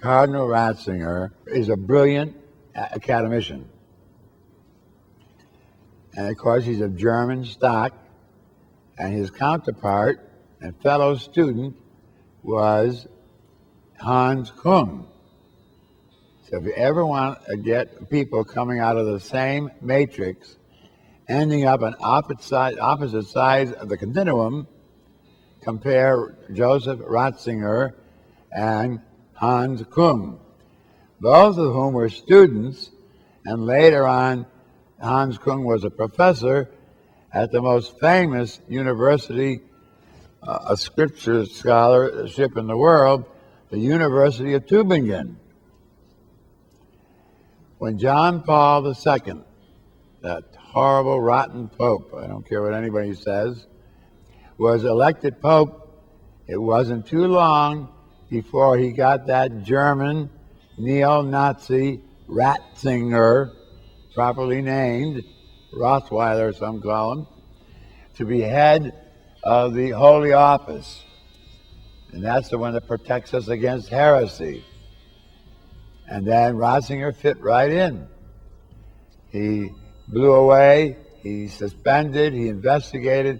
Cardinal Ratzinger is a brilliant academician. And of course, he's of German stock, and his counterpart and fellow student was Hans Küng. So if you ever want to get people coming out of the same matrix, ending up on opposite sides of the continuum, compare Joseph Ratzinger and Hans Küng, both of whom were students, and later on Hans Küng was a professor at the most famous university, a scripture scholarship in the world, the University of Tübingen. When John Paul II, that horrible, rotten Pope, I don't care what anybody says, was elected Pope, it wasn't too long before he got that German neo-Nazi Ratzinger, properly named, Rothweiler some call him, to be head of the Holy Office. And that's the one that protects us against heresy. And then Ratzinger fit right in. He blew away, he suspended, he investigated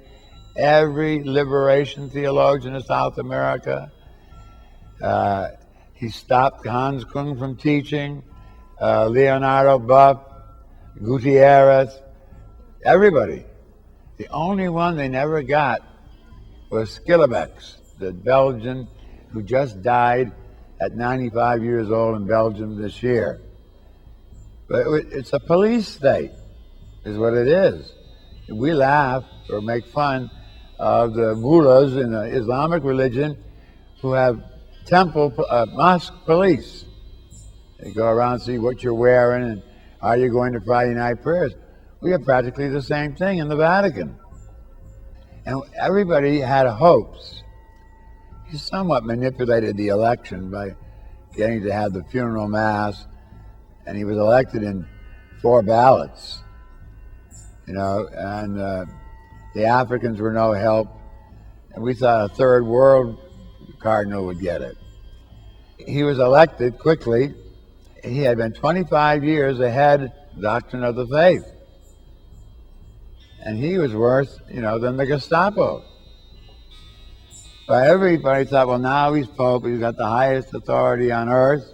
every liberation theologian in South America. He stopped Hans Küng from teaching, Leonardo Buff, Gutierrez, everybody. The only one they never got was Schillebeeckx, the Belgian who just died at 95 years old in Belgium this year. But it's a police state, is what it is. We laugh or make fun of the mullahs in the Islamic religion who have mosque police. They go around and see what you're wearing and are you going to Friday night prayers. We have practically the same thing in the Vatican. And everybody had hopes. He somewhat manipulated the election by getting to have the funeral mass, and he was elected in 4 ballots, and the Africans were no help, and we thought a third world cardinal would get it. He was elected quickly. He had been 25 years ahead of the doctrine of the faith, and he was worse, than the Gestapo. But everybody thought, well, now he's Pope, he's got the highest authority on earth.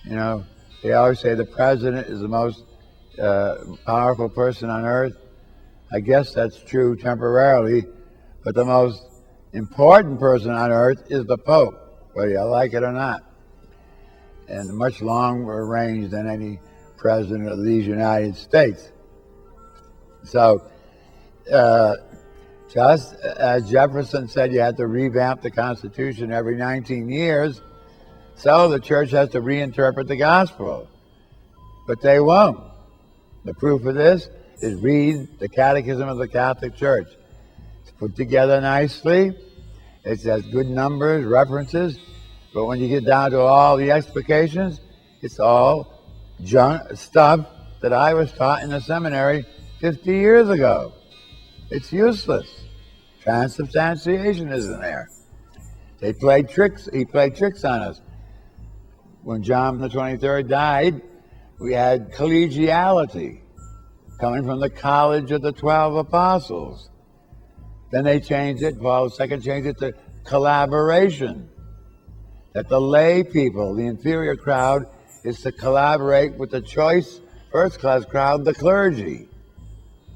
They always say the president is the most powerful person on earth. I guess that's true temporarily, but the most important person on earth is the Pope, whether you like it or not. And much longer range than any president of these United States. So, just as Jefferson said you had to revamp the Constitution every 19 years, so the church has to reinterpret the gospel. But they won't. The proof of this is read the Catechism of the Catholic Church. It's put together nicely. It has good numbers, references, but when you get down to all the explications, it's all junk stuff that I was taught in the seminary 50 years ago. It's useless. Transubstantiation isn't there. He played tricks on us. When John the 23rd died, we had collegiality coming from the College of the 12 Apostles. Then they changed it, Paul II changed it to collaboration. That the lay people, the inferior crowd, is to collaborate with the choice, first-class crowd, the clergy.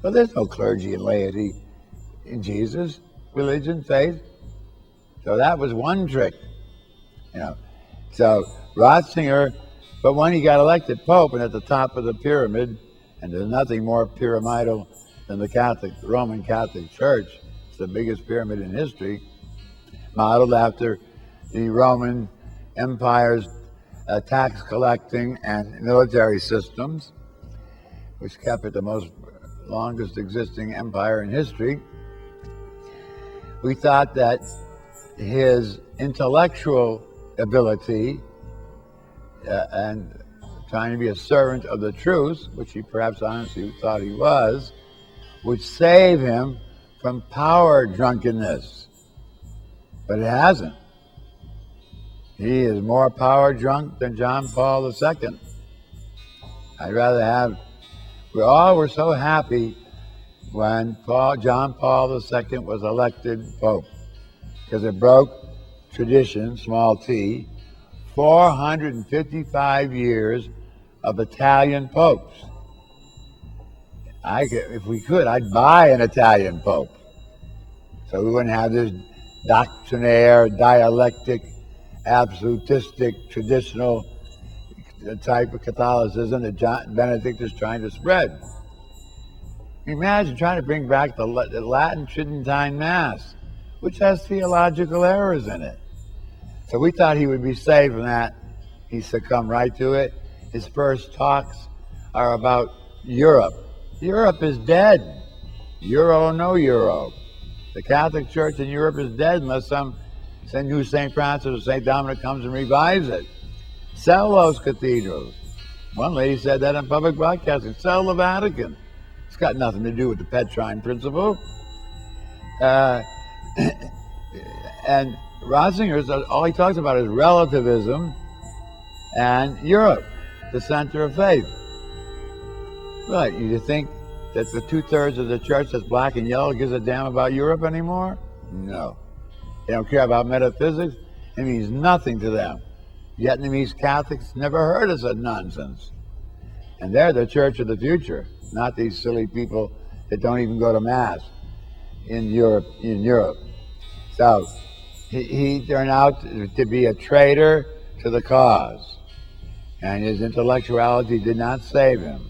But there's no clergy and laity in Jesus, religion, faith. So that was one trick. So Ratzinger, but when he got elected Pope and at the top of the pyramid, and there's nothing more pyramidal than the Roman Catholic Church, it's the biggest pyramid in history, modeled after the Roman Empire's tax collecting and military systems, which kept it the longest existing empire in history. We thought that his intellectual ability and trying to be a servant of the truth, which he perhaps honestly thought he was, would save him from power drunkenness. But it hasn't. He is more power drunk than John Paul II. I'd rather have. We all were so happy when John Paul II was elected Pope, because it broke tradition, small t, 455 years of Italian popes. If we could, I'd buy an Italian pope, so we wouldn't have this doctrinaire, dialectic, absolutistic, traditional type of Catholicism that Benedict is trying to spread. Imagine trying to bring back the Latin Tridentine Mass, which has theological errors in it. So we thought he would be safe from that. He succumbed right to it. His first talks are about Europe. Europe is dead. Euro, no euro. The Catholic Church in Europe is dead unless some new St. Francis or St. Dominic comes and revives it. Sell those cathedrals. One lady said that on public broadcasting. Sell the Vatican. It's got nothing to do with the Petrine principle. And Ratzinger, all he talks about is relativism and Europe, the center of faith. Right, you think that the 2/3 of the church that's black and yellow gives a damn about Europe anymore? No. They don't care about metaphysics. It means nothing to them. Vietnamese Catholics never heard of such nonsense. And they're the church of the future, not these silly people that don't even go to Mass in Europe. So he turned out to be a traitor to the cause, and his intellectuality did not save him.